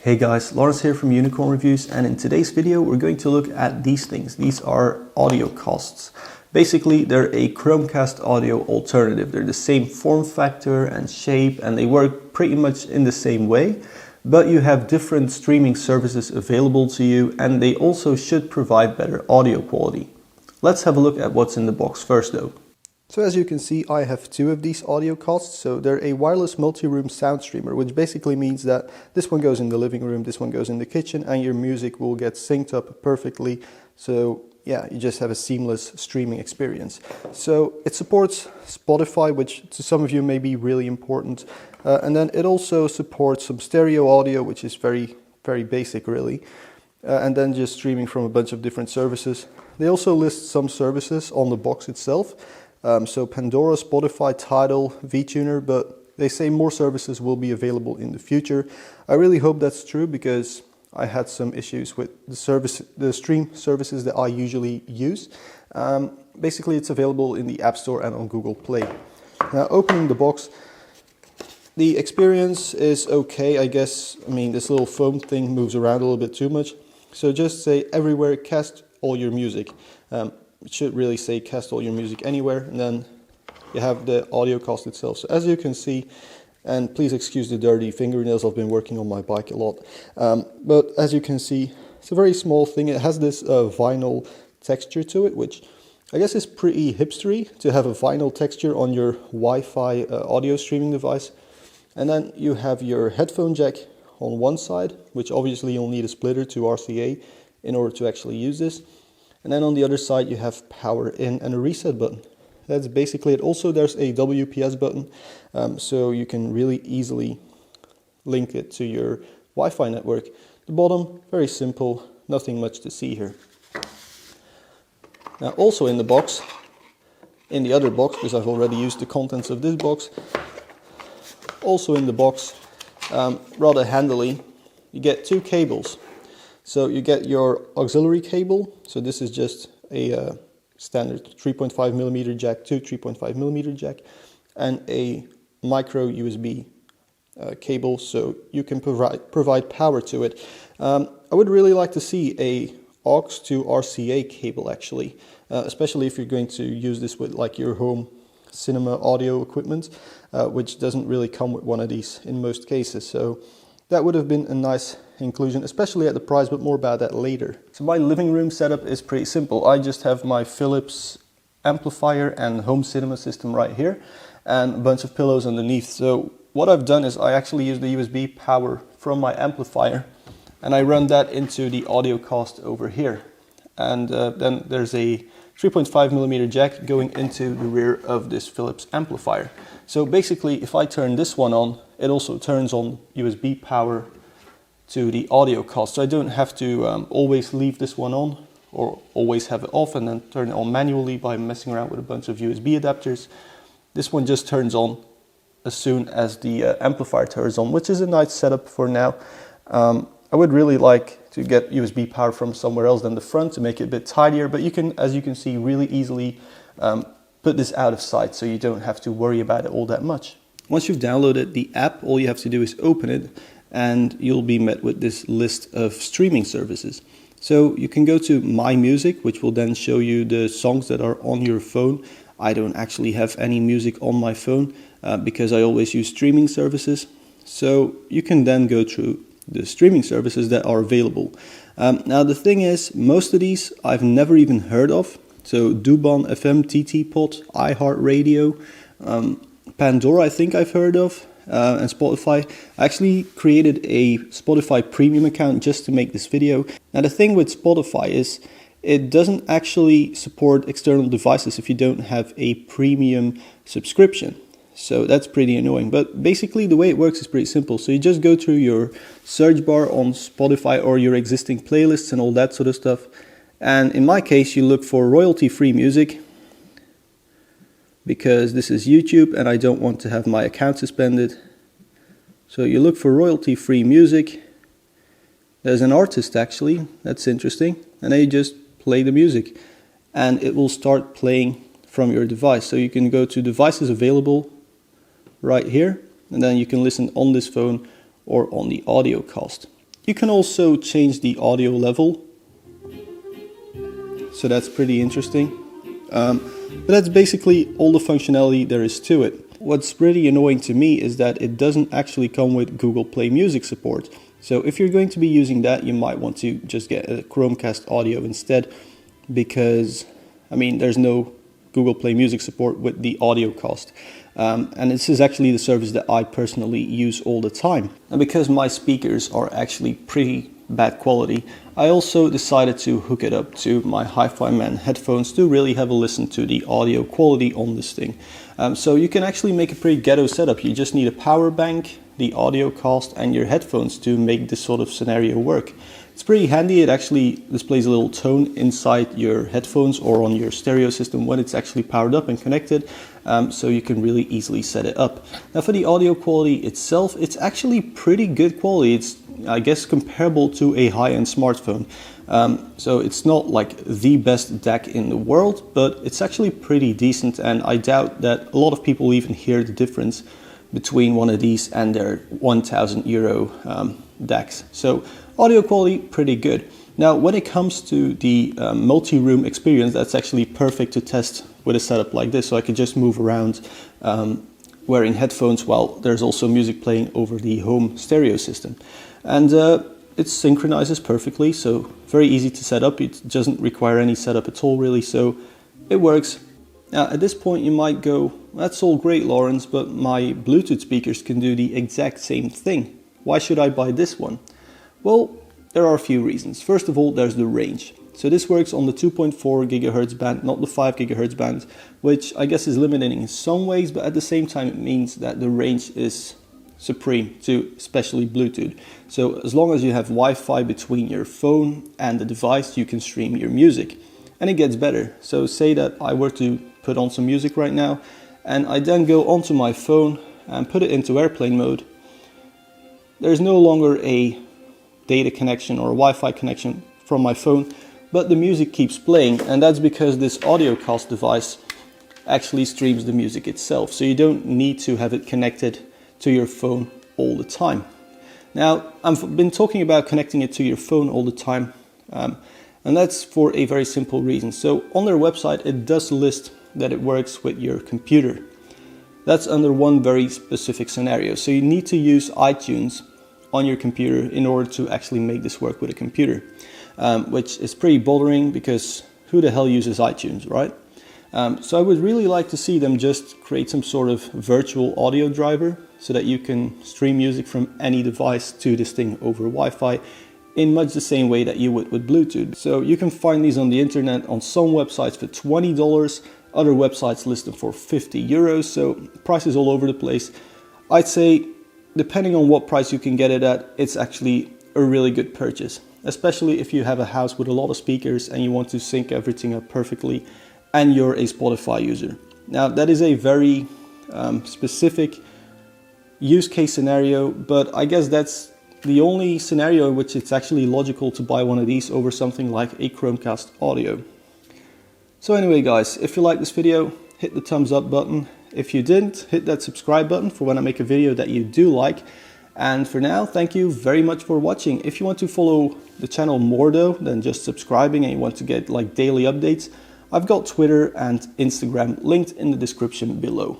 Hey guys, Lawrence here from Unicorn Reviews, and in today's video we're going to look at these things. These are Audiocasts. Basically, they're a Chromecast audio alternative. They're the same form factor and shape, and they work pretty much in the same way, but you have different streaming services available to you, and they also should provide better audio quality. Let's have a look at what's in the box first though. So as you can see, I have two of these Audiocasts. So they're a wireless multi-room sound streamer, which basically means that this one goes in the living room, this one goes in the kitchen, and your music will get synced up perfectly. So yeah, you just have a seamless streaming experience. So it supports Spotify, which to some of you may be really important. And then it also supports some stereo audio, which is very, very basic really. And then just streaming from a bunch of different services. They also list some services on the box itself. So Pandora, Spotify, Tidal, VTuner, but they say more services will be available in the future. I really hope that's true because I had some issues with the stream services that I usually use. Basically, it's available in the App Store and on Google Play. Now, opening the box, the experience is okay, I guess. I mean, this little foam thing moves around a little bit too much. So just say everywhere, cast all your music. It should really say cast all your music anywhere, and then you have the Audiocast itself. So as you can see, and please excuse the dirty fingernails, I've been working on my bike a lot. But as you can see, it's a very small thing. It has this vinyl texture to it, which I guess is pretty hipstery to have a vinyl texture on your Wi-Fi audio streaming device. And then you have your headphone jack on one side, which obviously you'll need a splitter to RCA in order to actually use this. And then on the other side you have power in and a reset button. That's basically it. Also there's a WPS button, so you can really easily link it to your Wi-Fi network. The bottom, very simple, nothing much to see here. Now also in the box, in the other box, because I've already used the contents of this box, also in the box, rather handily, you get two cables. So you get your auxiliary cable, so this is just a standard 3.5mm jack to 3.5mm jack, and a micro USB cable, so you can provide power to it. I would really like to see a aux to RCA cable actually, especially if you're going to use this with like your home cinema audio equipment, which doesn't really come with one of these in most cases. So that would have been a nice inclusion, especially at the price, but more about that later. So my living room setup is pretty simple. I just have my Philips amplifier and home cinema system right here, and a bunch of pillows underneath. So what I've done is I actually use the USB power from my amplifier, and I run that into the Audiocast over here. And then there's a 3.5mm jack going into the rear of this Philips amplifier. So basically, if I turn this one on, it also turns on USB power to the Audiocast. So I don't have to always leave this one on or always have it off and then turn it on manually by messing around with a bunch of USB adapters. This one just turns on as soon as the amplifier turns on, which is a nice setup for now. I would really like to get USB power from somewhere else than the front to make it a bit tidier, but you can, as you can see, really easily put this out of sight so you don't have to worry about it all that much. Once you've downloaded the app, all you have to do is open it and you'll be met with this list of streaming services. So you can go to My Music, which will then show you the songs that are on your phone. I don't actually have any music on my phone because I always use streaming services. So you can then go through the streaming services that are available. Now the thing is, most of these I've never even heard of. So Dubon FM, TT Pod, iHeartRadio, Pandora I think I've heard of, and Spotify. I actually created a Spotify premium account just to make this video. Now the thing with Spotify is it doesn't actually support external devices if you don't have a premium subscription. So that's pretty annoying, but basically the way it works is pretty simple. So you just go through your search bar on Spotify or your existing playlists and all that sort of stuff. And in my case, you look for royalty-free music because this is YouTube and I don't want to have my account suspended. So you look for royalty-free music. There's an artist actually, that's interesting. And then you just play the music and it will start playing from your device. So you can go to devices available right here, and then you can listen on this phone or on the Audiocast. You can also change the audio level, so that's pretty interesting. But that's basically all the functionality there is to it. What's really annoying to me is that it doesn't actually come with Google Play Music support. So if you're going to be using that, you might want to just get a Chromecast Audio instead, because, I mean, there's no Google Play Music support with the Audiocast. And this is actually the service that I personally use all the time. And because my speakers are actually pretty bad quality, I also decided to hook it up to my Hi-Fi Man headphones to really have a listen to the audio quality on this thing. So you can actually make a pretty ghetto setup. You just need a power bank, the Audiocast, and your headphones to make this sort of scenario work. It's pretty handy. It actually displays a little tone inside your headphones or on your stereo system when it's actually powered up and connected, so you can really easily set it up. Now for the audio quality itself, it's actually pretty good quality. It's, I guess, comparable to a high-end smartphone. So it's not like the best DAC in the world, but it's actually pretty decent, and I doubt that a lot of people even hear the difference between one of these and their €1,000 DACs. So audio quality, pretty good. Now when it comes to the multi-room experience, that's actually perfect to test with a setup like this. So I could just move around wearing headphones while there's also music playing over the home stereo system. And it synchronizes perfectly, so very easy to set up. It doesn't require any setup at all really, so it works. Now at this point you might go, that's all great, Lawrence, but my Bluetooth speakers can do the exact same thing. Why should I buy this one? Well, there are a few reasons. First of all, there's the range. So this works on the 2.4 GHz band, not the 5 GHz band, which I guess is limiting in some ways, but at the same time it means that the range is supreme to especially Bluetooth. So as long as you have Wi-Fi between your phone and the device, you can stream your music. And it gets better. So say that I were to put on some music right now, and I then go onto my phone and put it into airplane mode. There's no longer a data connection or a Wi-Fi connection from my phone, but the music keeps playing, and that's because this Audiocast device actually streams the music itself. So you don't need to have it connected to your phone all the time. Now, I've been talking about connecting it to your phone all the time, and that's for a very simple reason. So on their website, it does list that it works with your computer. That's under one very specific scenario. So you need to use iTunes on your computer in order to actually make this work with a computer, which is pretty bothering because who the hell uses iTunes, right? So I would really like to see them just create some sort of virtual audio driver so that you can stream music from any device to this thing over Wi-Fi in much the same way that you would with Bluetooth. So you can find these on the internet on some websites for $20, other websites list them for €50, so prices all over the place. I'd say, depending on what price you can get it at, it's actually a really good purchase, especially if you have a house with a lot of speakers and you want to sync everything up perfectly and you're a Spotify user. Now that is a very specific use case scenario, but I guess that's the only scenario in which it's actually logical to buy one of these over something like a Chromecast Audio. So anyway guys, if you like this video, hit the thumbs up button. If you didn't, hit that subscribe button for when I make a video that you do like. And for now, thank you very much for watching. If you want to follow the channel more though than just subscribing and you want to get like daily updates, I've got Twitter and Instagram linked in the description below.